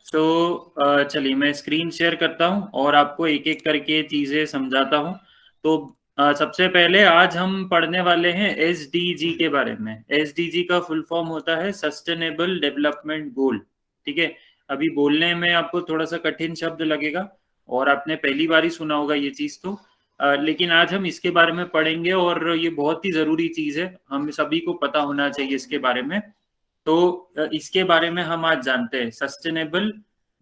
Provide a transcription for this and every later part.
चलिए मैं screen share करता हूँ और आपको एक एक करके चीजें समझाता हूँ। तो सबसे पहले आज हम पढ़ने वाले हैं एसडीजी के बारे में। एसडीजी का फुल फॉर्म होता है सस्टेनेबल डेवलपमेंट गोल। ठीक है। अभी बोलने में आपको थोड़ा सा कठिन शब्द लगेगा और आपने पहली बार ही सुना होगा ये चीज तो लेकिन आज हम इसके बारे में पढ़ेंगे और ये बहुत ही जरूरी चीज है, हम सभी को पता होना चाहिए इसके बारे में। तो इसके बारे में हम आज जानते हैं सस्टेनेबल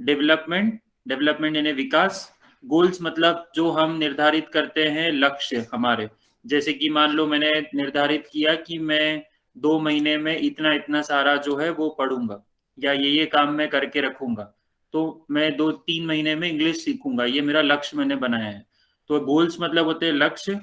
डेवलपमेंट। डेवलपमेंट यानी विकास। गोल्स मतलब जो हम निर्धारित करते हैं लक्ष्य हमारे। जैसे कि मान लो मैंने निर्धारित किया कि मैं 2 महीने में इतना इतना सारा जो है वो पढ़ूंगा या ये काम मैं करके रखूंगा। तो मैं 2-3 महीने में इंग्लिश सीखूंगा, ये मेरा लक्ष्य मैंने बनाया है। तो गोल्स मतलब होते हैं लक्ष्य।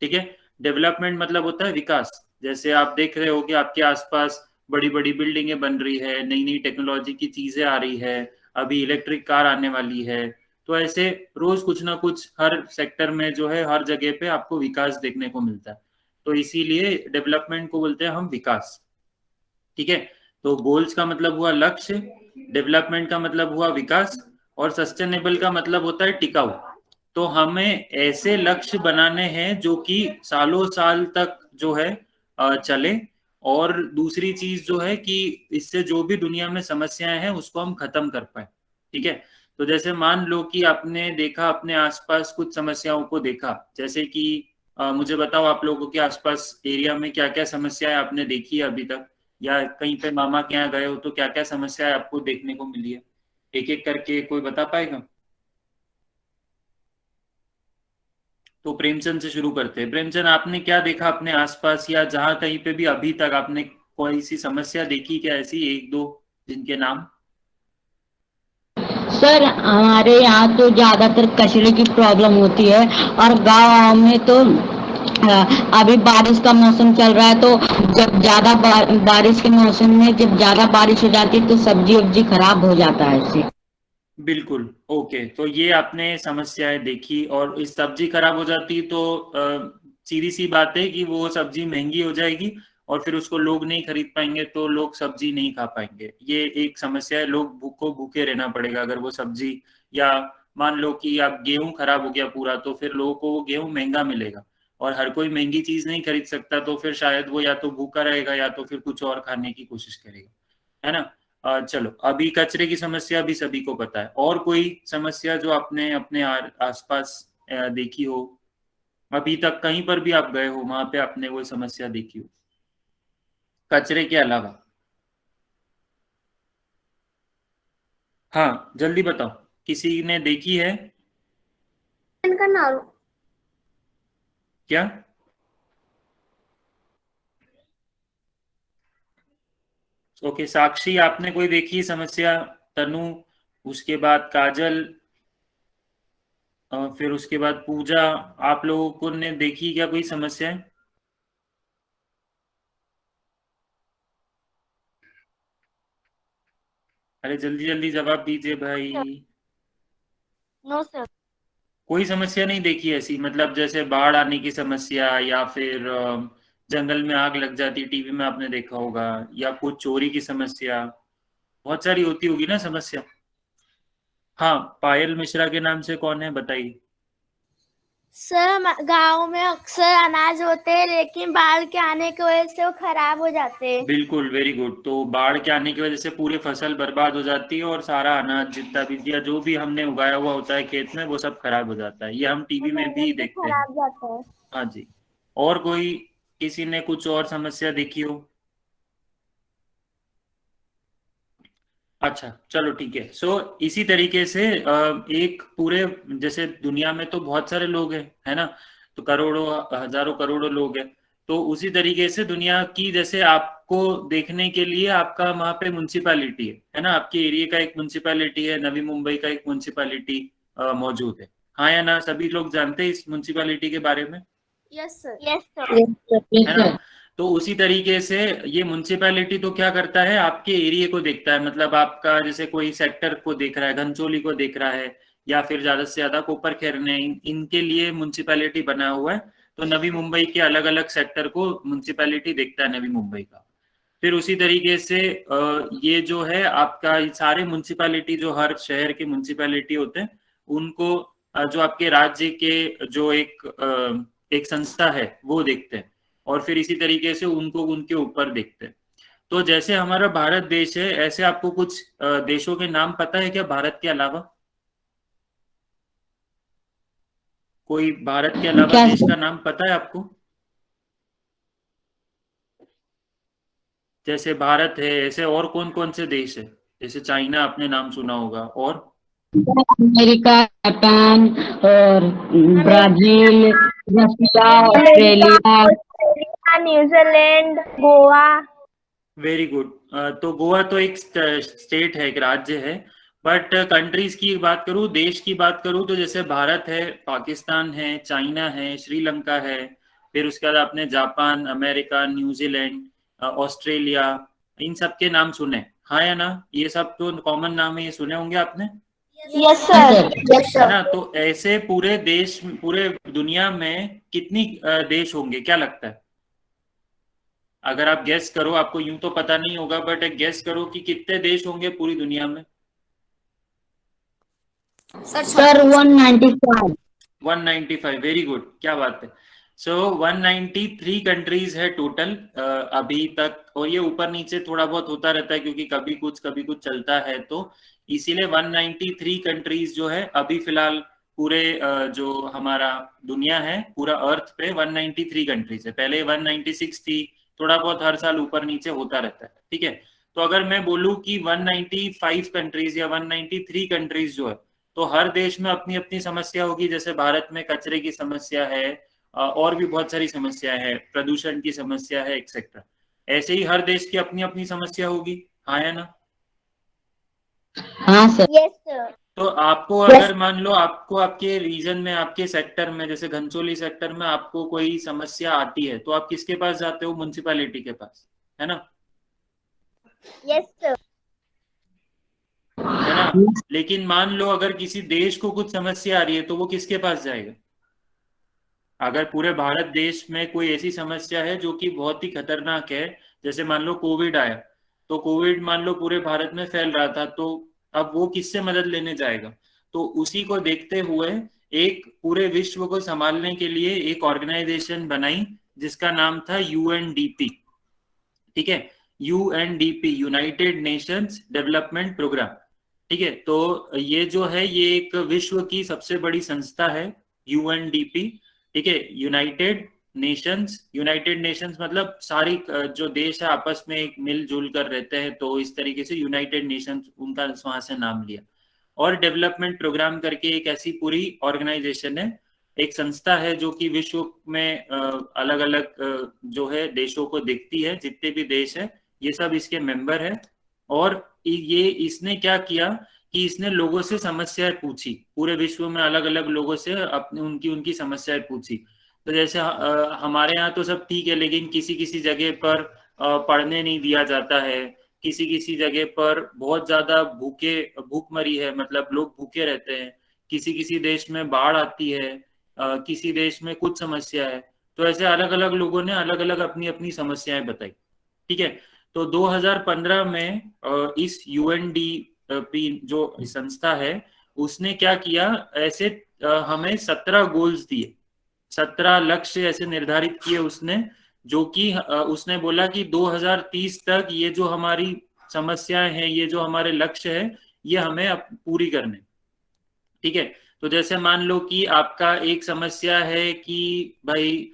ठीक है। डेवलपमेंट मतलब होता है विकास। जैसे आप देख रहे हो कि आपके आसपास बड़ी बड़ी बिल्डिंगें बन रही है, नई नई टेक्नोलॉजी की चीजें आ रही है, अभी इलेक्ट्रिक कार आने वाली है। तो ऐसे रोज कुछ ना कुछ हर सेक्टर में जो है हर जगह पे आपको विकास देखने को मिलता है। तो इसीलिए डेवलपमेंट को बोलते हैं हम विकास। ठीक है। तो गोल्स का मतलब हुआ लक्ष्य, डेवलपमेंट का मतलब हुआ विकास और सस्टेनेबल का मतलब होता है टिकाऊ। तो हमें ऐसे लक्ष्य बनाने हैं जो कि सालों साल तक जो है चले। और दूसरी चीज जो है कि इससे जो भी दुनिया में समस्याएं हैं उसको हम खत्म कर पाए। ठीक है। तो जैसे मान लो कि आपने देखा अपने आसपास कुछ समस्याओं को देखा, जैसे कि मुझे बताओ आप लोगों के आसपास एरिया में क्या क्या समस्याएं आपने देखी है अभी तक, या कहीं पे मामा के यहाँ गए हो तो क्या क्या समस्याएं आपको देखने को मिली है, एक एक करके कोई बता पाएगा? तो प्रेमचंद से शुरू करते हैं। प्रेमचंद, आपने क्या देखा अपने आसपास या जहां कहीं पे भी अभी तक आपने कोई सी समस्या देखी क्या, ऐसी एक दो जिनके नाम? सर हमारे यहाँ तो ज्यादातर कचरे की प्रॉब्लम होती है और गांव में तो अभी बारिश का मौसम चल रहा है तो जब ज्यादा बारिश के मौसम में जब ज्यादा बारिश हो जाती है तो सब्जी वब्जी खराब हो जाता है इससे। बिल्कुल। ओके, तो ये आपने समस्याएं देखी और इस सब्जी खराब हो जाती तो सीधी सी बात है कि वो सब्जी महंगी हो जाएगी और फिर उसको लोग नहीं खरीद पाएंगे तो लोग सब्जी नहीं खा पाएंगे। ये एक समस्या है, लोग भूखों भूखे रहना पड़ेगा अगर वो सब्जी, या मान लो कि आप गेहूं खराब हो गया पूरा तो फिर लोगों को वो गेहूं महंगा मिलेगा और हर कोई महंगी चीज नहीं खरीद सकता, तो फिर शायद वो या तो भूखा रहेगा या तो फिर कुछ और खाने की कोशिश करेगा, है ना। चलो, अभी कचरे की समस्या भी सभी को पता है, और कोई समस्या जो आपने अपने आसपास देखी हो, अभी तक कहीं पर भी आप गए हो वहां पे आपने वो समस्या देखी हो कचरे के अलावा? हाँ जल्दी बताओ, किसी ने देखी है इनका नाम। क्या? ओके साक्षी, आपने कोई देखी समस्या? तनु, उसके बाद काजल, फिर उसके बाद पूजा, आप लोगों को ने देखी क्या कोई समस्या? अरे जल्दी जल्दी जवाब दीजिए भाई। No sir. कोई समस्या नहीं देखी ऐसी, मतलब जैसे बाढ़ आने की समस्या या फिर जंगल में आग लग जाती, टीवी में आपने देखा होगा, या कुछ चोरी की समस्या, बहुत सारी होती होगी ना समस्या। हाँ, पायल मिश्रा के नाम से कौन है बताइए? सर गांव में अक्सर अनाज होते हैं लेकिन बाढ़ के आने की वजह से वो खराब हो जाते हैं। बिल्कुल, वेरी गुड। तो बाढ़ के आने की वजह से पूरी फसल बर्बाद हो जाती है और सारा अनाज जितना भी या जो भी हमने उगाया हुआ होता है खेत में वो सब खराब हो जाता है, ये हम और टीवी में भी मेहनत भी देखते हैं। खराब जाता है। हाँ जी। और कोई, किसी ने कुछ और समस्या देखी हो? अच्छा चलो ठीक है। इसी तरीके से एक पूरे, जैसे दुनिया में तो बहुत सारे लोग हैं, है ना, तो करोड़ों हजारों करोड़ों लोग हैं। तो उसी तरीके से दुनिया की, जैसे आपको देखने के लिए आपका वहाँ पे म्युनिसिपैलिटी है ना, आपके एरिया का एक म्युनिसिपैलिटी है, नवी मुंबई का एक म्युनिसिपैलिटी मौजूद है। हाँ या ना, सभी लोग जानते हैं इस म्युनिसिपैलिटी के बारे में, yes sir. Yes sir. Yes sir, yes है ना। सर। तो उसी तरीके से ये म्युनिसिपैलिटी तो क्या करता है, आपके एरिया को देखता है, मतलब आपका जैसे कोई सेक्टर को देख रहा है, घनचोली को देख रहा है, या फिर ज्यादा से ज्यादा कोपर खैरने, इनके लिए म्युनिसिपैलिटी बना हुआ है। तो नवी मुंबई के अलग अलग सेक्टर को म्युनिसिपैलिटी देखता है नवी मुंबई का। फिर उसी तरीके से ये जो है आपका सारे म्युनिसिपैलिटी, जो हर शहर के म्युनिसिपैलिटी होते हैं, उनको जो आपके राज्य के जो एक संस्था है वो देखते हैं, और फिर इसी तरीके से उनको उनके ऊपर देखते हैं। तो जैसे हमारा भारत देश है, ऐसे आपको कुछ देशों के नाम पता है क्या भारत के अलावा? कोई भारत के अलावा क्या देश सर? का नाम पता है आपको? जैसे भारत है, ऐसे और कौन कौन से देश है? जैसे चाइना आपने नाम सुना होगा, और अमेरिका, जापान और Brazil, Russia, America, Australia. Australia, New Zealand, Goa. Very good. तो गोवा तो एक स्टेट है, एक राज्य है। बट कंट्रीज की बात करूं, देश की बात करूं, तो जैसे भारत है, पाकिस्तान है, चाइना है, श्रीलंका है, फिर उसके बाद आपने जापान, अमेरिका, न्यूजीलैंड, ऑस्ट्रेलिया, इन सब के नाम सुने, हाँ या ना? ये सब तो कॉमन नाम है, ये सुने होंगे आपने, यस हाँ सर, सर। यस है सर। ना? तो ऐसे पूरे देश, पूरे दुनिया में कितनी देश होंगे, क्या लगता है? अगर आप गेस करो, आपको यूं तो पता नहीं होगा, बट एक गेस करो कि कितने देश होंगे पूरी दुनिया में। सर 195। 195, वेरी गुड, क्या बात है। सो 193 कंट्रीज है टोटल अभी तक, और ये ऊपर नीचे थोड़ा बहुत होता रहता है, क्योंकि कभी कुछ चलता है, तो इसीलिए 193 कंट्रीज जो है अभी फिलहाल पूरे जो हमारा दुनिया है, पूरा अर्थ पे 193 कंट्रीज है। पहले 196 थी, थोड़ा बहुत हर साल ऊपर नीचे होता रहता है, ठीक है। तो अगर मैं बोलूं कि 195 कंट्रीज या 193 कंट्रीज जो है, तो हर देश में अपनी अपनी समस्या होगी। जैसे भारत में कचरे की समस्या है, और भी बहुत सारी समस्या है, प्रदूषण की समस्या है, एक्सेट्रा। ऐसे ही हर देश की अपनी अपनी समस्या होगी, हाँ या ना? हाँ सर। Yes sir. तो आपको अगर मान लो आपको आपके रीजन में, आपके सेक्टर में, जैसे घनचोली सेक्टर में आपको कोई समस्या आती है, तो आप किसके पास जाते हो? म्युनिसिपैलिटी के पास, है ना? Yes sir. है ना? लेकिन मान लो अगर किसी देश को कुछ समस्या आ रही है, तो वो किसके पास जाएगा? अगर पूरे भारत देश में कोई ऐसी समस्या है जो कि बहुत ही खतरनाक है, जैसे मान लो कोविड आया, तो कोविड मान लो पूरे भारत में फैल रहा था, तो अब वो किससे मदद लेने जाएगा? तो उसी को देखते हुए एक पूरे विश्व को संभालने के लिए एक ऑर्गेनाइजेशन बनाई, जिसका नाम था यूएनडीपी, ठीक है। UNDP, United Nations Development Programme, ठीक है। तो ये जो है, ये एक विश्व की सबसे बड़ी संस्था है, यूएनडीपी, ठीक है। यूनाइटेड नेशंस मतलब सारी जो देश है आपस में एक मिलजुल कर रहते हैं, तो इस तरीके से यूनाइटेड नेशंस उनका वहां से नाम लिया। और डेवलपमेंट प्रोग्राम करके एक ऐसी पूरी ऑर्गेनाइजेशन है, एक संस्था है, जो कि विश्व में अलग अलग जो है देशों को देखती है, जितने भी देश है ये सब इसके मेंबर है। और ये इसने क्या किया कि इसने लोगों से समस्याएं पूछी, पूरे विश्व में अलग अलग लोगों से अपनी उनकी उनकी समस्याएं पूछी। तो जैसे हमारे यहाँ तो सब ठीक है, लेकिन किसी किसी जगह पर पढ़ने नहीं दिया जाता है, किसी किसी जगह पर बहुत ज्यादा भूखमरी है, मतलब लोग भूखे रहते हैं, किसी किसी देश में बाढ़ आती है, किसी देश में कुछ समस्या है। तो ऐसे अलग अलग लोगों ने अलग अलग अपनी अपनी समस्याएं बताई, ठीक है। तो 2015 में इस यूएनडीपी जो संस्था है, उसने क्या किया, ऐसे हमें 17 गोल्स दिए, 17 लक्ष्य ऐसे निर्धारित किए उसने, जो कि उसने बोला कि 2030 तक ये जो हमारी समस्याएं हैं, ये जो हमारे लक्ष्य है, ये हमें पूरी करने, ठीक है। तो जैसे मान लो कि आपका एक समस्या है कि भाई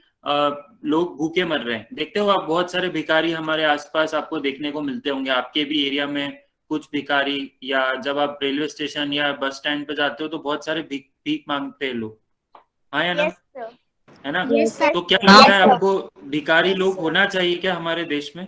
लोग भूखे मर रहे हैं, देखते हो आप बहुत सारे भिखारी हमारे आसपास आपको देखने को मिलते होंगे, आपके भी एरिया में कुछ भिखारी, या जब आप रेलवे स्टेशन या बस स्टैंड पे जाते हो तो बहुत सारे भीख भीख मांगते हैं लोग, हाँ या ना? Yes sir. है ना? Yes sir. तो क्या हाँ लगता है सर। आपको, भिखारी लोग होना चाहिए क्या हमारे देश में?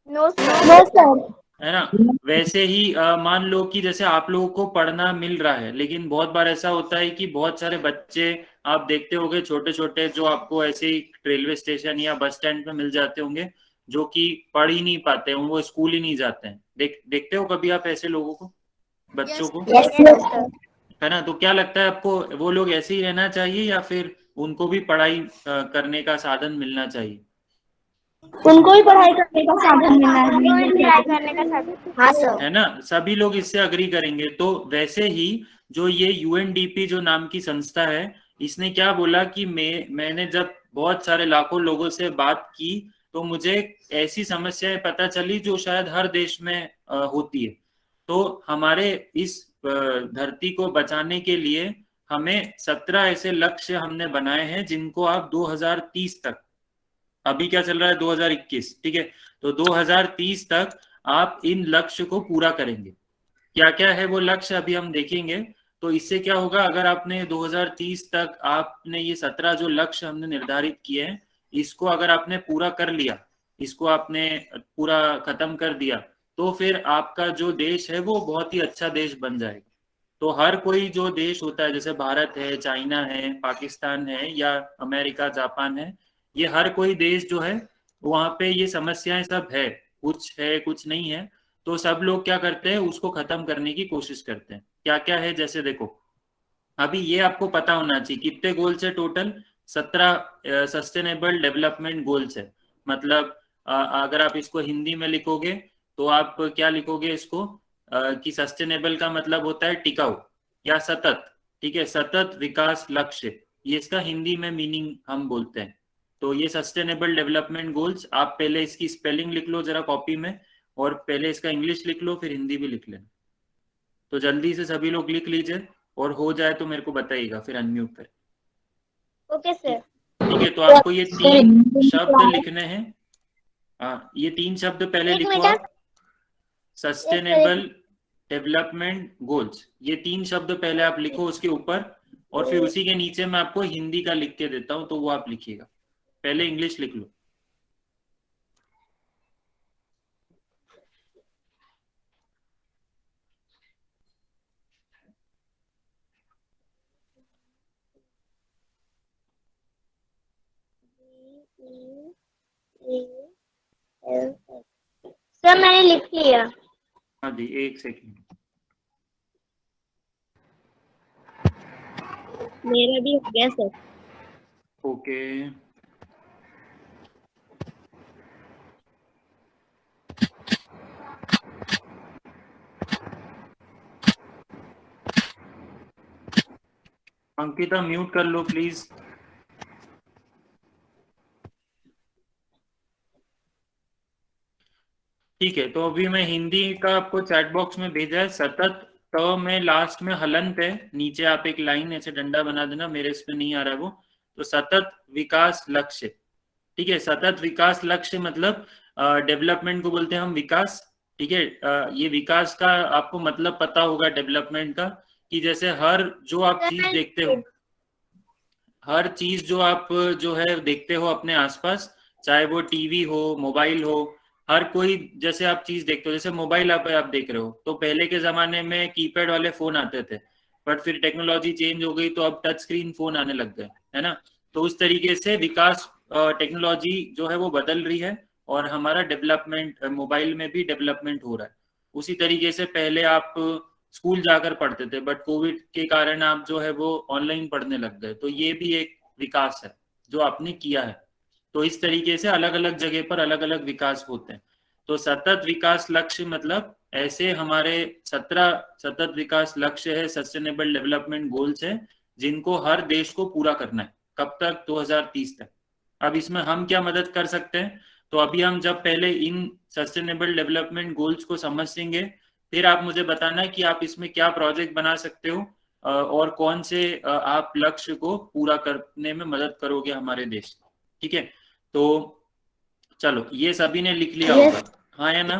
No sir. No sir. है ना? वैसे ही मान लो कि जैसे आप लोगों को पढ़ना मिल रहा है, लेकिन बहुत बार ऐसा होता है कि बहुत सारे बच्चे आप देखते होंगे छोटे छोटे, जो आपको ऐसे ही रेलवे स्टेशन या बस स्टैंड पे मिल जाते होंगे, जो कि पढ़ ही नहीं पाते हैं, वो स्कूल ही नहीं जाते हैं। देखते हो कभी आप ऐसे लोगों को, बच्चों को? Yes sir. है ना? तो क्या लगता है आपको, वो लोग ऐसे ही रहना चाहिए या फिर उनको भी पढ़ाई करने का साधन मिलना चाहिए? उनको ही पढ़ाई करने का साधन मिलना हाँ सर। है ना, सभी लोग इससे अग्री करेंगे। तो वैसे ही जो ये यूएनडीपी जो नाम की संस्था है, इसने क्या बोला कि मैंने जब बहुत सारे लाखों लोगों से बात की तो मुझे ऐसी समस्याएं पता चली जो शायद हर देश में होती है। तो हमारे इस धरती को बचाने के लिए हमें 17 ऐसे लक्ष्य हमने बनाए हैं जिनको आप 2030 तक, अभी क्या चल रहा है 2021, ठीक है, तो 2030 तक आप इन लक्ष्य को पूरा करेंगे। क्या क्या है वो लक्ष्य अभी हम देखेंगे। तो इससे क्या होगा, अगर आपने 2030 तक आपने ये 17 जो लक्ष्य हमने निर्धारित किए हैं इसको अगर आपने पूरा कर लिया, इसको आपने पूरा खत्म कर दिया, तो फिर आपका जो देश है वो बहुत ही अच्छा देश बन जाएगा। तो हर कोई जो देश होता है, जैसे भारत है, चाइना है, पाकिस्तान है, या अमेरिका, जापान है, ये हर कोई देश जो है वहां पे ये समस्याएं सब है कुछ नहीं है। तो सब लोग क्या करते हैं, उसको खत्म करने की कोशिश करते हैं। क्या क्या है, जैसे देखो, अभी ये आपको पता होना चाहिए कितने गोल्स है टोटल। 17 सस्टेनेबल डेवलपमेंट गोल्स है। मतलब अगर आप इसको हिंदी में लिखोगे तो आप क्या लिखोगे इसको, कि सस्टेनेबल का मतलब होता है टिकाऊ या सतत, ठीक है, सतत विकास लक्ष्य, ये इसका हिंदी में मीनिंग हम बोलते हैं। तो ये सस्टेनेबल डेवलपमेंट गोल्स, आप पहले इसकी स्पेलिंग लिख लो जरा कॉपी में, और पहले इसका इंग्लिश लिख लो, फिर हिंदी भी लिख लेना। तो जल्दी से सभी लोग लिख लीजिए, और हो जाए तो मेरे को बताइएगा, फिर अनम्यूट करें। Okay sir. ठीक है, तो आपको ये 3 शब्द लिखने हैं। हाँ, ये 3 शब्द पहले एक लिखो मिनट। आप। सस्टेनेबल डेवलपमेंट गोल्स, ये 3 शब्द पहले आप लिखो उसके ऊपर, और फिर उसी के नीचे मैं आपको हिंदी का लिख के देता हूँ, तो वो आप लिखिएगा। पहले इंग्लिश लिख लो। सर मैंने लिख लिया। हाँ जी, एक सेकेंड। मेरा भी हो गया सर। ओके, अंकिता म्यूट कर लो प्लीज। ठीक है, तो अभी मैं हिंदी का आपको चैट बॉक्स में भेजा है। सतत तो में लास्ट में हलंत है, नीचे आप एक लाइन ऐसे डंडा बना देना, मेरे इस पे नहीं आ रहा है वो। तो सतत विकास लक्ष्य, ठीक है, सतत विकास लक्ष्य मतलब डेवलपमेंट को बोलते हैं हम विकास, ठीक है। ये विकास का आपको मतलब पता होगा डेवलपमेंट का, कि जैसे हर जो आप चीज देखते हो, हर चीज जो आप जो है देखते हो अपने आसपास, चाहे वो टीवी हो, मोबाइल हो, हर कोई जैसे आप चीज देखते हो, जैसे मोबाइल आप देख रहे हो, तो पहले के जमाने में कीपैड वाले फोन आते थे, बट फिर टेक्नोलॉजी चेंज हो गई तो अब टच स्क्रीन फोन आने लग गए, है ना। तो उस तरीके से विकास, टेक्नोलॉजी जो है वो बदल रही है, और हमारा डेवलपमेंट, मोबाइल में भी डेवलपमेंट हो रहा है। उसी तरीके से पहले आप स्कूल जाकर पढ़ते थे, बट कोविड के कारण आप जो है वो ऑनलाइन पढ़ने लग गए, तो ये भी एक विकास है जो आपने किया है। तो इस तरीके से अलग अलग जगह पर अलग अलग विकास होते हैं। तो सतत विकास लक्ष्य मतलब ऐसे हमारे 17 सतत विकास लक्ष्य है, सस्टेनेबल डेवलपमेंट गोल्स है, जिनको हर देश को पूरा करना है। कब तक? 2030 तक। अब इसमें हम क्या मदद कर सकते हैं? तो अभी हम जब पहले इन सस्टेनेबल डेवलपमेंट गोल्स को समझेंगे, फिर आप मुझे बताना कि आप इसमें क्या प्रोजेक्ट बना सकते हो, और कौन से आप लक्ष्य को पूरा करने में मदद करोगे हमारे देश। ठीक है, तो चलो, ये सभी ने लिख लिया होगा, हाँ या ना?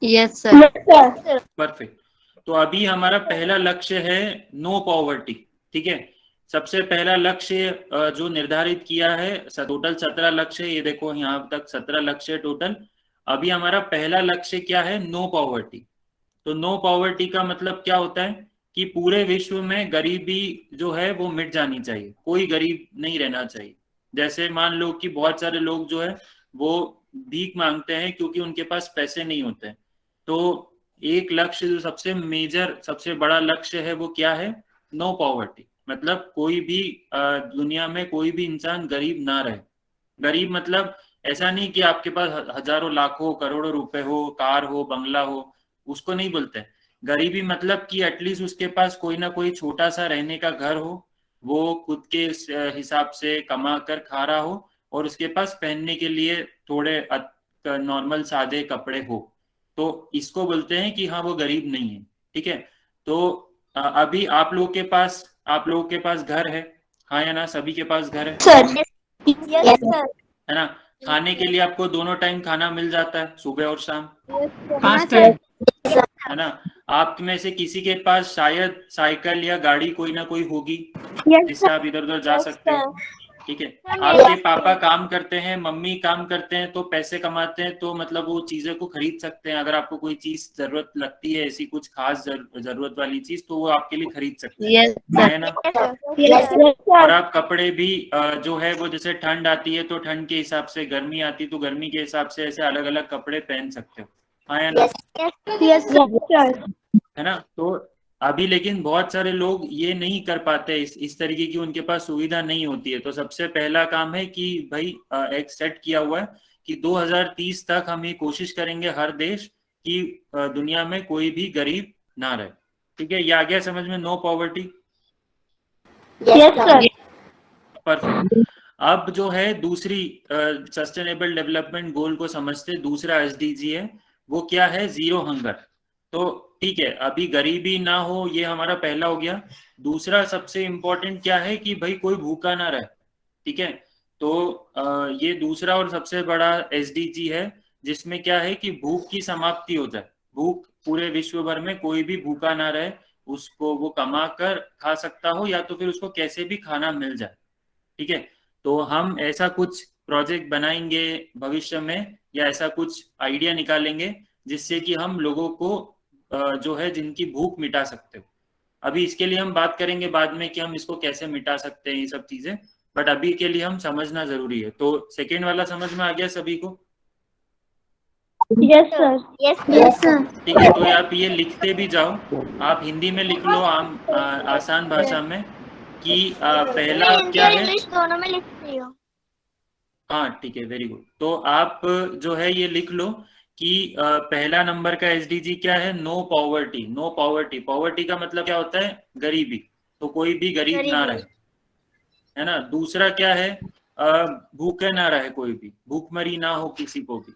Yes sir. परफेक्ट। तो अभी हमारा पहला लक्ष्य है नो पॉवर्टी, ठीक है। सबसे पहला लक्ष्य जो निर्धारित किया है, टोटल 17 लक्ष्य, ये देखो यहाँ तक 17 लक्ष्य टोटल। अभी हमारा पहला लक्ष्य क्या है? No poverty. तो नो पॉवर्टी का मतलब क्या होता है कि पूरे विश्व में गरीबी जो है वो मिट जानी चाहिए, कोई गरीब नहीं रहना चाहिए। जैसे मान लो कि बहुत सारे लोग जो है वो भीख मांगते हैं क्योंकि उनके पास पैसे नहीं होते हैं। तो एक लक्ष्य जो सबसे मेजर, सबसे बड़ा लक्ष्य है वो क्या है? No poverty. मतलब कोई भी दुनिया में कोई भी इंसान गरीब ना रहे। गरीब मतलब ऐसा नहीं कि आपके पास हजारों लाखों करोड़ों रुपए हो, कार हो, बंगला हो, उसको नहीं बोलते। गरीबी मतलब कि एटलीस्ट उसके पास कोई ना कोई छोटा सा रहने का घर हो, वो खुद के हिसाब से कमा कर खा रहा हो, और उसके पास पहनने के लिए थोड़े नॉर्मल सादे कपड़े हो, तो इसको बोलते हैं कि हाँ वो गरीब नहीं है। ठीक है, तो अभी आप लोगों के पास घर है, हाँ या ना? सभी के पास घर है सर। Yes sir. है ना? खाने के लिए आपको दोनों टाइम खाना मिल जाता है, सुबह और शाम, हाँ सर। है ना? आप में से किसी के पास शायद साइकिल या गाड़ी कोई ना कोई होगी यस जिससे आप इधर उधर जा यस सकते हो। सर। ठीक है, मेरे आपके पापा काम करते हैं, मम्मी काम करते हैं, तो पैसे कमाते हैं, तो मतलब वो चीजें को खरीद सकते हैं। अगर आपको कोई चीज जरूरत लगती है, ऐसी कुछ खास जरूरत वाली चीज, तो वो आपके लिए खरीद सकते हैं, यस है ना? यस और सर। आप कपड़े भी जो है वो, जैसे ठंड आती है तो ठंड के हिसाब से, गर्मी आती है तो गर्मी के हिसाब से, ऐसे अलग अलग कपड़े पहन सकते हो, हाँ या ना? Yes sir. है ना? तो अभी लेकिन बहुत सारे लोग ये नहीं कर पाते, इस तरीके की उनके पास सुविधा नहीं होती है। तो सबसे पहला काम है कि भाई एक सेट किया हुआ है कि 2030 तक हम ये कोशिश करेंगे हर देश कि दुनिया में कोई भी गरीब ना रहे। ठीक है, ये आ गया समझ में? No poverty. Yes sir. Perfect. अब जो है दूसरी सस्टेनेबल डेवलपमेंट गोल को समझते, दूसरा एसडीजी है, वो क्या है? Zero hunger. तो ठीक है, अभी गरीबी ना हो, ये हमारा पहला हो गया। दूसरा सबसे इम्पोर्टेंट क्या है कि भाई कोई भूखा ना रहे। ठीक है, तो ये दूसरा और सबसे बड़ा एसडीजी है, जिसमें क्या है कि भूख की समाप्ति हो जाए। भूख पूरे विश्व भर में कोई भी भूखा ना रहे, उसको वो कमा कर खा सकता हो, या तो फिर उसको कैसे भी खाना मिल जाए। ठीक है, तो हम ऐसा कुछ प्रोजेक्ट बनाएंगे भविष्य में, या ऐसा कुछ आइडिया निकालेंगे जिससे कि हम लोगों को जो है जिनकी भूख मिटा सकते हो। अभी इसके लिए हम बात करेंगे बाद में कि हम इसको कैसे मिटा सकते हैं, ये सब चीजें, बट अभी के लिए हम समझना जरूरी है। तो सेकेंड वाला समझ में आ गया सभी को? Yes sir. Yes sir. ठीक है, तो आप ये लिखते भी जाओ, आप हिंदी में लिख लो, आसान भाषा में, कि मैं पहला हिंदी क्या और है। इंग्लिश दोनों में लिखती हूँ। हाँ ठीक है, वेरी गुड। तो आप जो है ये लिख लो कि पहला नंबर का एसडीजी क्या है? No poverty. No poverty, poverty का मतलब क्या होता है? गरीबी। तो कोई भी गरीब ना रहे, है ना? दूसरा क्या है? भूखे ना रहे, कोई भी भूखमरी ना हो किसी को भी।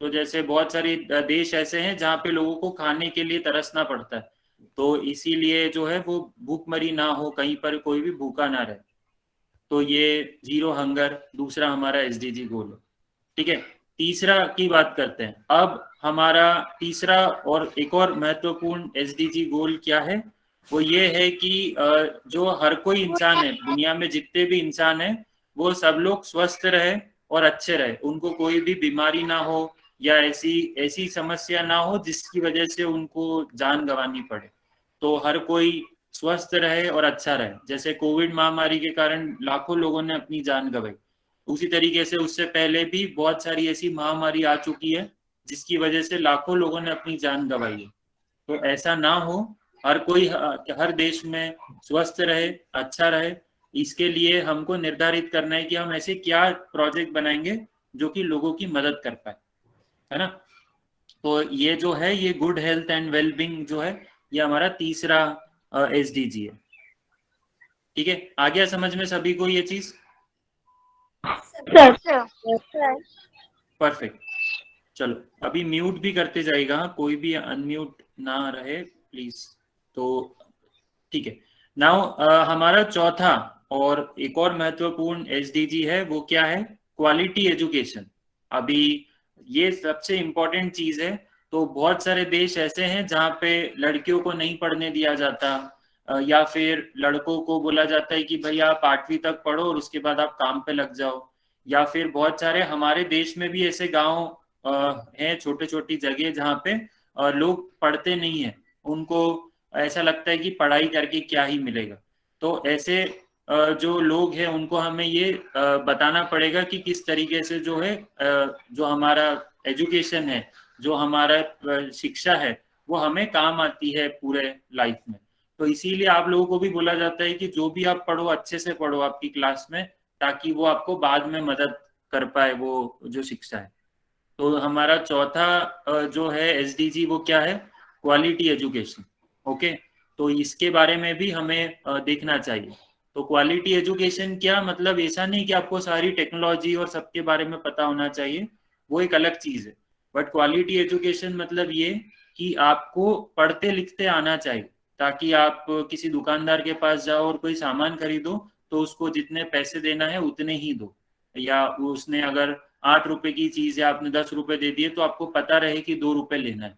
तो जैसे बहुत सारे देश ऐसे हैं जहाँ पे लोगों को खाने के लिए तरसना पड़ता है, तो इसीलिए जो है वो भूखमरी ना हो, कहीं पर कोई भी भूखा ना रहे। तो ये जीरो हंगर दूसरा हमारा एसडीजी गोल है। ठीक है, तीसरा की बात करते हैं। अब हमारा तीसरा और एक और महत्वपूर्ण एसडीजी गोल क्या है? वो ये है कि जो हर कोई इंसान है दुनिया में, जितने भी इंसान है, वो सब लोग स्वस्थ रहे और अच्छे रहे, उनको कोई भी बीमारी ना हो, या ऐसी ऐसी समस्या ना हो जिसकी वजह से उनको जान गंवानी पड़े। तो हर कोई स्वस्थ रहे और अच्छा रहे। जैसे कोविड महामारी के कारण लाखों लोगों ने अपनी जान गंवाई, उसी तरीके से उससे पहले भी बहुत सारी ऐसी महामारी आ चुकी है जिसकी वजह से लाखों लोगों ने अपनी जान गंवाई है। तो ऐसा ना हो, हर कोई हर देश में स्वस्थ रहे, अच्छा रहे। इसके लिए हमको निर्धारित करना है कि हम ऐसे क्या प्रोजेक्ट बनाएंगे जो कि लोगों की मदद कर पाए, है ना? तो ये जो है, ये गुड हेल्थ एंड वेलबींग जो है, ये हमारा तीसरा एसडीजी है। ठीक है, आ गया समझ में सभी को ये चीज? सर। परफेक्ट। चलो अभी म्यूट भी करते जाएगा, कोई भी अनम्यूट ना रहे प्लीज। तो ठीक है, नाउ हमारा चौथा और एक और महत्वपूर्ण एसडीजी है, वो क्या है? Quality education. अभी ये सबसे इम्पोर्टेंट चीज है। तो बहुत सारे देश ऐसे हैं जहाँ पे लड़कियों को नहीं पढ़ने दिया जाता, या फिर लड़कों को बोला जाता है कि भाई आप 8वीं तक पढ़ो और उसके बाद आप काम पे लग जाओ। या फिर बहुत सारे हमारे देश में भी ऐसे गांव हैं, छोटे छोटी जगह जहाँ पे लोग पढ़ते नहीं है, उनको ऐसा लगता है कि पढ़ाई करके क्या ही मिलेगा। तो ऐसे जो लोग हैं उनको हमें ये बताना पड़ेगा कि किस तरीके से जो है जो हमारा एजुकेशन है, जो हमारा शिक्षा है, वो हमें काम आती है पूरे लाइफ में। तो इसीलिए आप लोगों को भी बोला जाता है कि जो भी आप पढ़ो अच्छे से पढ़ो आपकी क्लास में, ताकि वो आपको बाद में मदद कर पाए वो जो शिक्षा है। तो हमारा चौथा जो है एसडीजी वो क्या है, क्वालिटी एजुकेशन। ओके, तो इसके बारे में भी हमें देखना चाहिए। तो क्वालिटी एजुकेशन क्या मतलब, ऐसा नहीं कि आपको सारी टेक्नोलॉजी और सबके बारे में पता होना चाहिए, वो एक अलग चीज है। बट क्वालिटी एजुकेशन मतलब ये कि आपको पढ़ते लिखते आना चाहिए, ताकि आप किसी दुकानदार के पास जाओ और कोई सामान खरीदो तो उसको जितने पैसे देना है उतने ही दो, या उसने अगर 8 रुपए की चीज है आपने 10 रुपए दे दिए तो आपको पता रहे कि 2 रुपए लेना है।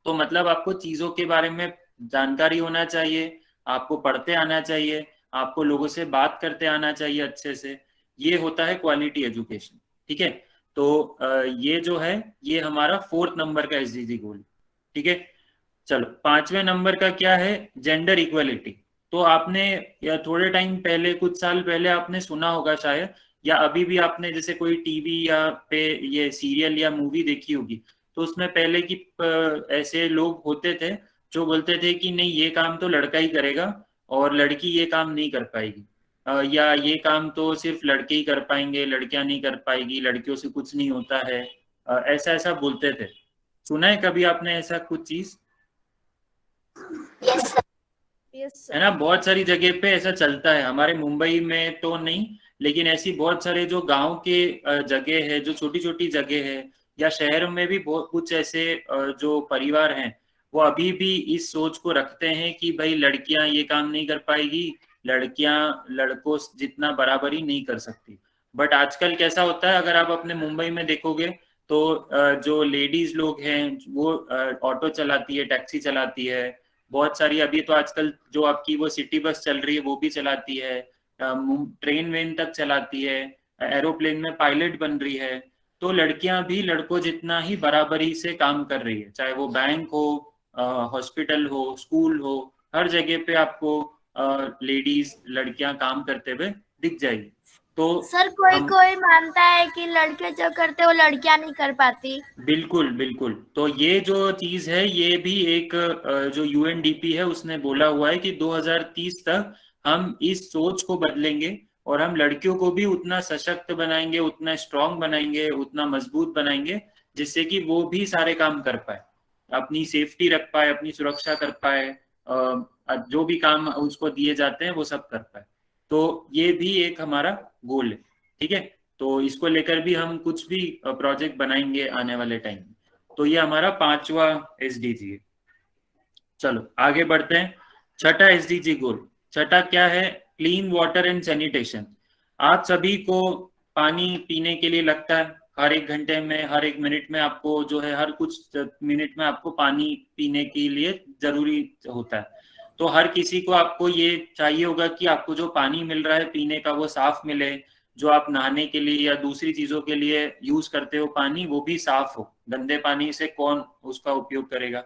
तो मतलब आपको चीजों के बारे में जानकारी होना चाहिए, आपको पढ़ते आना चाहिए, आपको लोगों से बात करते आना चाहिए अच्छे से। ये होता है क्वालिटी एजुकेशन। ठीक है, तो ये जो है ये हमारा 4th नंबर का एसडीजी गोल। ठीक है, चलो 5वें नंबर का क्या है, जेंडर इक्वलिटी। तो आपने या थोड़े टाइम पहले, कुछ साल पहले आपने सुना होगा शायद, या अभी भी आपने जैसे कोई टीवी या पे ये सीरियल या मूवी देखी होगी, तो उसमें पहले की ऐसे लोग होते थे जो बोलते थे कि नहीं ये काम तो लड़का ही करेगा और लड़की ये काम नहीं कर पाएगी, या ये काम तो सिर्फ लड़के ही कर पाएंगे, लड़कियां नहीं कर पाएगी, लड़कियों से कुछ नहीं होता है। ऐसा ऐसा बोलते थे। सुना है कभी आपने ऐसा कुछ चीज? Yes, sir. यस है ना, बहुत सारी जगह पे ऐसा चलता है, हमारे मुंबई में तो नहीं, लेकिन ऐसी बहुत सारे जो गांव के जगह है, जो छोटी छोटी जगह है, या शहर में भी बहुत कुछ ऐसे जो परिवार हैं वो अभी भी इस सोच को रखते हैं कि भाई लड़कियां ये काम नहीं कर पाएगी, लड़कियां लड़कों जितना बराबरी नहीं कर सकती। बट आजकल कैसा होता है, अगर आप अपने मुंबई में देखोगे तो जो लेडीज लोग हैं वो ऑटो चलाती है, टैक्सी चलाती है, बहुत सारी अभी तो आजकल जो आपकी वो सिटी बस चल रही है वो भी चलाती है, ट्रेन वेन तक चलाती है, एरोप्लेन में पायलट बन रही है। तो लड़कियां भी लड़कों जितना ही बराबरी से काम कर रही है, चाहे वो बैंक हो, हॉस्पिटल हो, स्कूल हो, हर जगह पे आपको लेडीज लड़कियां काम करते हुए दिख जाएगी। तो सर कोई हम कोई मानता है कि लड़के जो करते वो लड़कियां नहीं कर पाती। बिल्कुल बिल्कुल, तो ये जो चीज है ये भी एक जो यूएनडीपी है उसने बोला हुआ है कि 2030 तक हम इस सोच को बदलेंगे और हम लड़कियों को भी उतना सशक्त बनाएंगे, उतना स्ट्रांग बनाएंगे, उतना मजबूत बनाएंगे, जिससे कि वो भी सारे काम कर पाए, अपनी सेफ्टी रख पाए, अपनी सुरक्षा कर पाए, जो भी काम उसको दिए जाते हैं वो सब कर पाए। तो ये भी एक हमारा गोल है। ठीक है, तो इसको लेकर भी हम कुछ भी प्रोजेक्ट बनाएंगे आने वाले टाइम में। तो ये हमारा 5वां एसडीजी है। चलो आगे बढ़ते हैं। छठा एसडीजी गोल, छठा क्या है, क्लीन वाटर एंड सैनिटेशन। आप सभी को पानी पीने के लिए लगता है, हर एक घंटे में, हर एक मिनट में आपको जो है, हर कुछ मिनट में आपको पानी पीने के लिए जरूरी होता है। तो हर किसी को आपको ये चाहिए होगा कि आपको जो पानी मिल रहा है पीने का वो साफ मिले, जो आप नहाने के लिए या दूसरी चीजों के लिए यूज करते हो पानी वो भी साफ हो, गंदे पानी से कौन उसका उपयोग करेगा।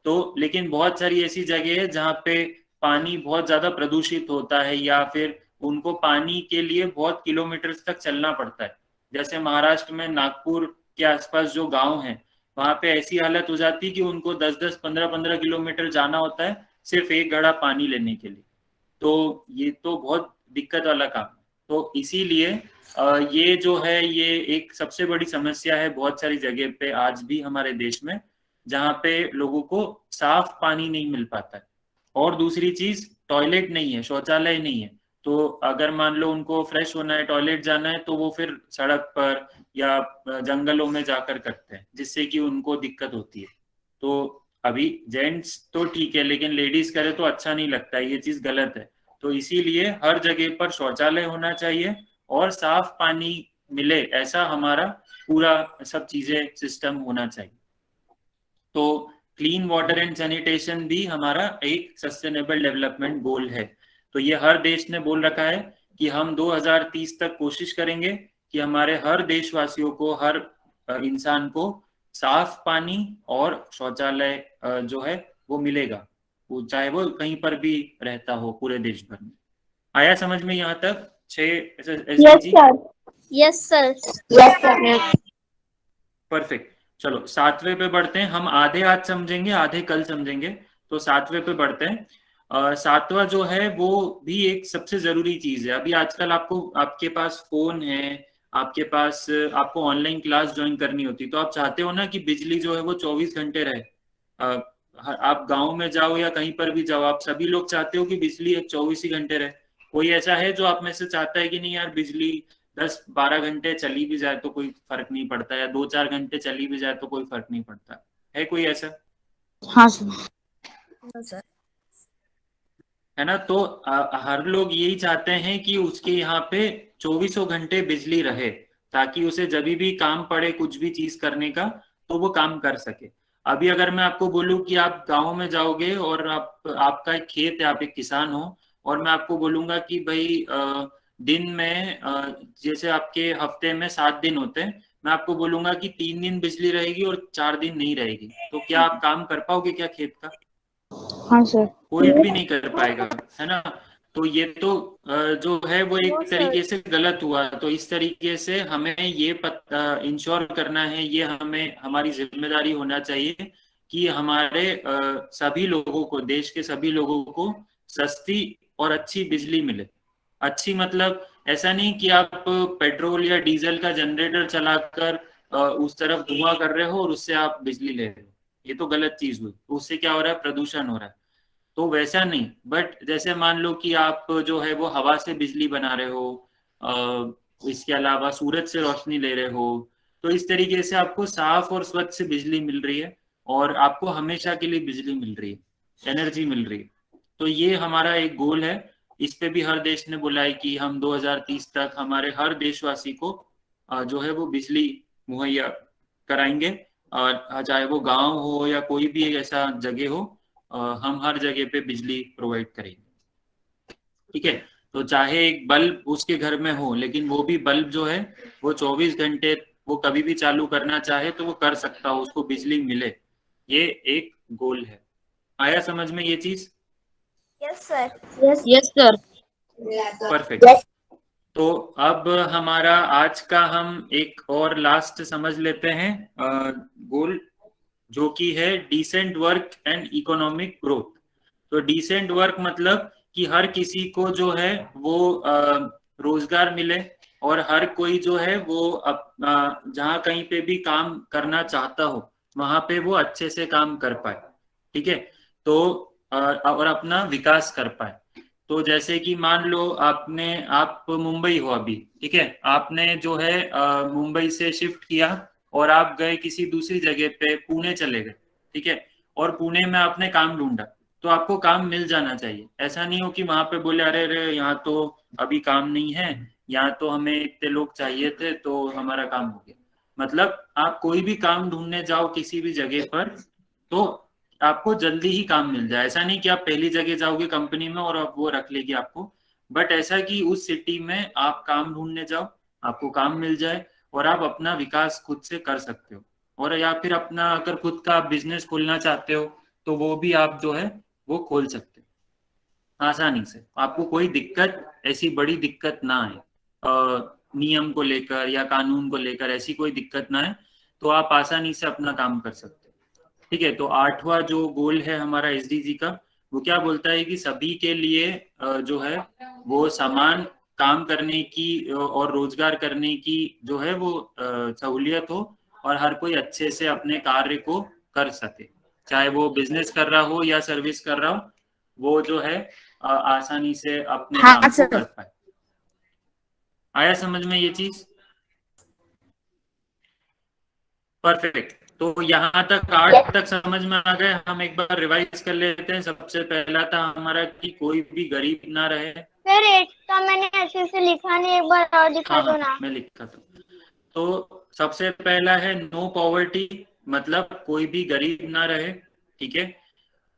तो लेकिन बहुत सारी ऐसी जगह है जहाँ पे पानी बहुत ज्यादा प्रदूषित होता है, या फिर उनको पानी के लिए बहुत किलोमीटर तक चलना पड़ता है। जैसे महाराष्ट्र में नागपुर के आसपास जो गांव है, वहां पे ऐसी हालत हो जाती है कि उनको 10-10, 15-15 किलोमीटर जाना होता है सिर्फ एक घड़ा पानी लेने के लिए। तो ये तो बहुत दिक्कत वाला काम है। तो इसीलिए ये जो है ये एक सबसे बड़ी समस्या है बहुत सारी जगह पे आज भी हमारे देश में, जहाँ पे लोगों को साफ पानी नहीं मिल पाता है। और दूसरी चीज, टॉयलेट नहीं है, शौचालय नहीं है। तो अगर मान लो उनको फ्रेश होना है, टॉयलेट जाना है, तो वो फिर सड़क पर या जंगलों में जाकर करते हैं, जिससे कि उनको दिक्कत होती है। तो अभी जेंट्स तो ठीक है, लेकिन लेडीज करे तो अच्छा नहीं लगता है, ये चीज गलत है। तो इसीलिए हर जगह पर शौचालय होना चाहिए और साफ पानी मिले, ऐसा हमारा पूरा सब चीजें सिस्टम होना चाहिए। तो क्लीन वाटर एंड सैनिटेशन भी हमारा एक सस्टेनेबल डेवलपमेंट गोल है। तो ये हर देश ने बोल रखा है कि हम 2030 तक कोशिश करेंगे कि हमारे हर देशवासियों को, हर इंसान को साफ पानी और शौचालय जो है वो मिलेगा, वो चाहे वो कहीं पर भी रहता हो पूरे देश भर में। आया समझ में यहाँ तक 6 Yes, SDG? sir. Yes sir. Yes, sir. Perfect. चलो 7वें पे बढ़ते हैं, हम आधे आज समझेंगे आधे कल समझेंगे। तो 7वें पे बढ़ते हैं। 7वां जो है वो भी एक सबसे जरूरी चीज है। अभी आजकल आपको, आपके पास फोन है, आपके पास आपको ऑनलाइन क्लास ज्वाइन करनी होती, तो आप चाहते हो ना कि बिजली जो है वो 24 घंटे रहे। आप गांव में जाओ या कहीं पर भी जाओ, आप सभी लोग चाहते हो कि बिजली 24 ही घंटे रहे। कोई ऐसा है जो आप में से चाहता है कि नहीं यार बिजली 10-12 घंटे चली भी जाए तो कोई फर्क नहीं पड़ता, या 2-4 घंटे चली भी जाए तो कोई फर्क नहीं पड़ता? है कोई ऐसा? हाँ सर। है ना? तो हर लोग यही चाहते हैं कि उसके यहाँ पे 24 घंटे बिजली रहे, ताकि उसे जब भी काम पड़े कुछ भी चीज करने का तो वो काम कर सके। अभी अगर मैं आपको बोलूं कि आप गांव में जाओगे और आपका एक खेत है, आप एक किसान हो, और मैं आपको बोलूंगा कि भाई दिन में जैसे आपके हफ्ते में 7 दिन होते हैं, मैं आपको बोलूंगा कि 3 दिन बिजली रहेगी और 4 दिन नहीं रहेगी, तो क्या आप काम कर पाओगे क्या खेत का? हाँ सर। कोई भी नहीं कर पाएगा, है ना? तो ये तो जो है वो एक तरीके से गलत हुआ। तो इस तरीके से हमें ये इंश्योर करना है, ये हमें हमारी जिम्मेदारी होना चाहिए कि हमारे सभी लोगों को, देश के सभी लोगों को सस्ती और अच्छी बिजली मिले। अच्छी मतलब ऐसा नहीं कि आप पेट्रोल या डीजल का जनरेटर चलाकर उस तरफ धुआं कर रहे हो और उससे आप बिजली ले रहे हो, ये तो गलत चीज हुई। उससे क्या हो रहा है? प्रदूषण हो रहा है। तो वैसा नहीं, बट जैसे मान लो कि आप जो है वो हवा से बिजली बना रहे हो, इसके अलावा सूरज से रोशनी ले रहे हो, तो इस तरीके से आपको साफ और स्वच्छ से बिजली मिल रही है, और आपको हमेशा के लिए बिजली मिल रही है, एनर्जी मिल रही है। तो ये हमारा एक गोल है। इस पे भी हर देश ने बोला है कि हम 2030 तक हमारे हर देशवासी को जो है वो बिजली मुहैया कराएंगे, और चाहे वो गांव हो या कोई भी एक ऐसा जगह हो, हम हर जगह पे बिजली प्रोवाइड करेंगे। ठीक है? तो चाहे एक बल्ब उसके घर में हो, लेकिन वो भी बल्ब जो है वो 24 घंटे वो कभी भी चालू करना चाहे तो वो कर सकता हो, उसको बिजली मिले। ये एक गोल है। आया समझ में ये चीज? Yes sir. Yes sir. Perfect. तो अब हमारा आज का हम एक और लास्ट समझ लेते हैं गोल, जो कि है decent work and economic growth. तो डिसेंट वर्क मतलब कि हर किसी को जो है वो रोजगार मिले, और हर कोई जो है वो जहाँ कहीं पे भी काम करना चाहता हो वहां पे वो अच्छे से काम कर पाए। ठीक है? तो और अपना विकास कर पाए। तो जैसे कि मान लो आप मुंबई हो अभी, ठीक है? आपने जो है मुंबई से शिफ्ट किया और आप गए किसी दूसरी जगह पे, पुणे चले गए, ठीक है? और पुणे में आपने काम ढूंढा, तो आपको काम मिल जाना चाहिए। ऐसा नहीं हो कि वहां पे बोले अरे अरे यहाँ तो अभी काम नहीं है, यहाँ तो हमें इतने लोग चाहिए थे तो हमारा काम हो गया। मतलब आप कोई भी काम ढूंढने जाओ किसी भी जगह पर, तो आपको जल्दी ही काम मिल जाए। ऐसा नहीं कि आप पहली जगह जाओगे कंपनी में और अब वो रख लेगी आपको, बट ऐसा कि उस सिटी में आप काम ढूंढने जाओ, आपको काम मिल जाए, और आप अपना विकास खुद से कर सकते हो। और या फिर अपना अगर खुद का बिजनेस खोलना चाहते हो तो वो भी आप जो है वो खोल सकते हो आसानी से। आपको कोई दिक्कत, ऐसी बड़ी दिक्कत ना आए नियम को लेकर या कानून को लेकर, ऐसी कोई दिक्कत ना है, तो आप आसानी से अपना काम कर सकते हो। ठीक है? तो 8वां जो गोल है हमारा एसडीजी का, वो क्या बोलता है कि सभी के लिए जो है वो समान काम करने की और रोजगार करने की जो है वो सहूलियत हो, और हर कोई अच्छे से अपने कार्य को कर सके, चाहे वो बिजनेस कर रहा हो या सर्विस कर रहा हो, वो जो है आसानी से अपने हाँ काम को कर सर। पाए। आया समझ में ये चीज? परफेक्ट। तो यहाँ तक 8 तक समझ में आ गए। हम एक बार रिवाइज कर लेते हैं। सबसे पहला था हमारा कि कोई भी गरीब ना रहे। सर 8 का मैंने अच्छे से लिखा नहीं, एक बार और दिखा हाँ दो हाँ, ना। मैं लिखा था। तो सबसे पहला है नो पॉवर्टी, मतलब कोई भी गरीब ना रहे। ठीक है?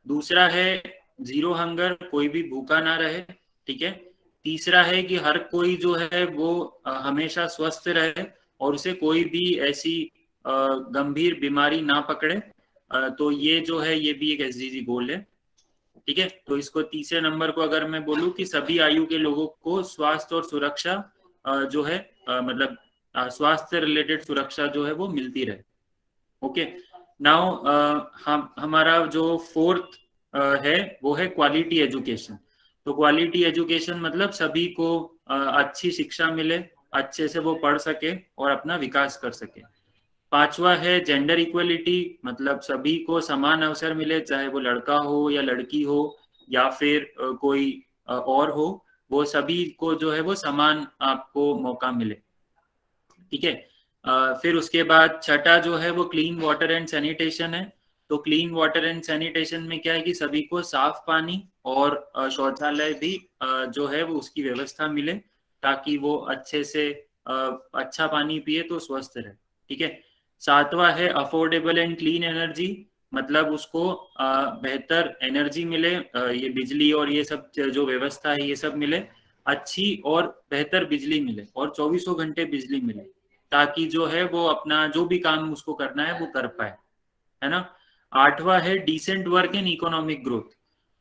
दूसरा है जीरो हंगर, कोई भी भूखा ना रहे। ठीक है? तीसरा है कि हर कोई जो है वो हमेशा स्वस्थ रहे और उसे कोई भी ऐसी गंभीर बीमारी ना पकड़े। तो ये जो है ये भी एक एसडीजी गोल है। ठीक है? तो इसको तीसरे नंबर को अगर मैं बोलूं कि सभी आयु के लोगों को स्वास्थ्य और सुरक्षा जो है मतलब स्वास्थ्य रिलेटेड सुरक्षा जो है वो मिलती रहे। ओके? नाउ हम हमारा जो फोर्थ है वो है क्वालिटी एजुकेशन। तो क्वालिटी एजुकेशन मतलब सभी को अच्छी शिक्षा मिले, अच्छे से वो पढ़ सके और अपना विकास कर सके। 5वां है जेंडर इक्वलिटी, मतलब सभी को समान अवसर मिले, चाहे वो लड़का हो या लड़की हो या फिर कोई और हो, वो सभी को जो है वो समान आपको मौका मिले। ठीक है। फिर उसके बाद छठा जो है वो क्लीन वाटर एंड सैनिटेशन है। तो क्लीन वाटर एंड सैनिटेशन में क्या है कि सभी को साफ पानी और शौचालय भी जो है वो उसकी व्यवस्था मिले, ताकि वो अच्छे से अच्छा पानी पिए तो स्वस्थ रहे। ठीक है। 7वां है अफोर्डेबल एंड क्लीन एनर्जी, मतलब उसको बेहतर एनर्जी मिले, ये बिजली और ये सब जो व्यवस्था है ये सब मिले, अच्छी और बेहतर बिजली मिले और 24 घंटे बिजली मिले, ताकि जो है वो अपना जो भी काम उसको करना है वो कर पाए, है ना। 8वां है decent work and economic growth.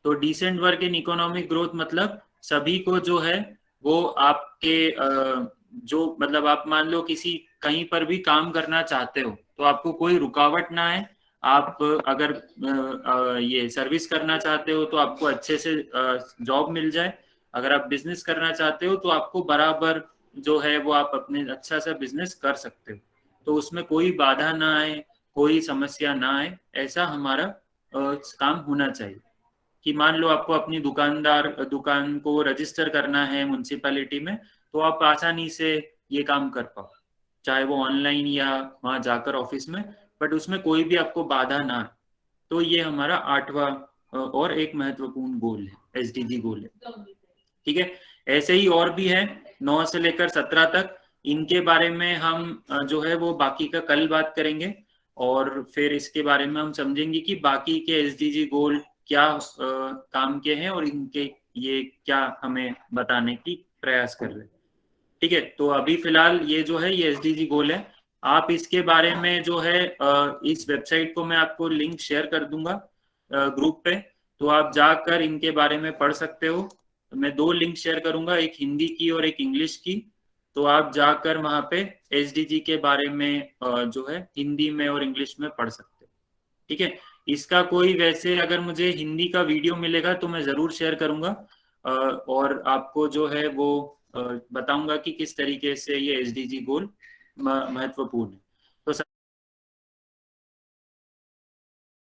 तो decent work and economic growth मतलब सभी को जो है वो आपके जो मतलब आप मान लो किसी कहीं पर भी काम करना चाहते हो तो आपको कोई रुकावट ना आए। आप अगर ये सर्विस करना चाहते हो तो आपको अच्छे से जॉब मिल जाए। अगर आप बिजनेस करना चाहते हो तो आपको बराबर जो है वो आप अपने अच्छा सा बिजनेस कर सकते हो, तो उसमें कोई बाधा ना आए, कोई समस्या ना आए, ऐसा हमारा काम होना चाहिए। कि मान लो आपको अपनी दुकान को रजिस्टर करना है म्युनिसिपैलिटी में, तो आप आसानी से ये काम कर पाओ, चाहे वो ऑनलाइन या वहां जाकर ऑफिस में, बट उसमें कोई भी आपको बाधा ना आए। तो ये हमारा 8वां और एक महत्वपूर्ण गोल है, एसडीजी गोल है। ठीक है। ऐसे ही और भी है 9 से लेकर 17 तक, इनके बारे में हम जो है वो बाकी का कल बात करेंगे, और फिर इसके बारे में हम समझेंगे कि बाकी के एसडीजी गोल क्या काम के हैं और इनके ये क्या हमें बताने की प्रयास कर रहे हैं। ठीक है। तो अभी फिलहाल ये जो है ये एसडीजी गोल है। आप इसके बारे में जो है इस वेबसाइट को मैं आपको लिंक शेयर कर दूंगा ग्रुप पे, तो आप जाकर इनके बारे में पढ़ सकते हो। मैं 2 लिंक शेयर करूंगा, एक हिंदी की और एक इंग्लिश की, तो आप जाकर वहां पे एसडीजी के बारे में जो है हिंदी में और इंग्लिश में पढ़ सकते हो। ठीक है। इसका कोई वैसे अगर मुझे हिंदी का वीडियो मिलेगा तो मैं जरूर शेयर करूंगा, और आपको जो है वो बताऊंगा कि किस तरीके से ये एसडीजी गोल महत्वपूर्ण है।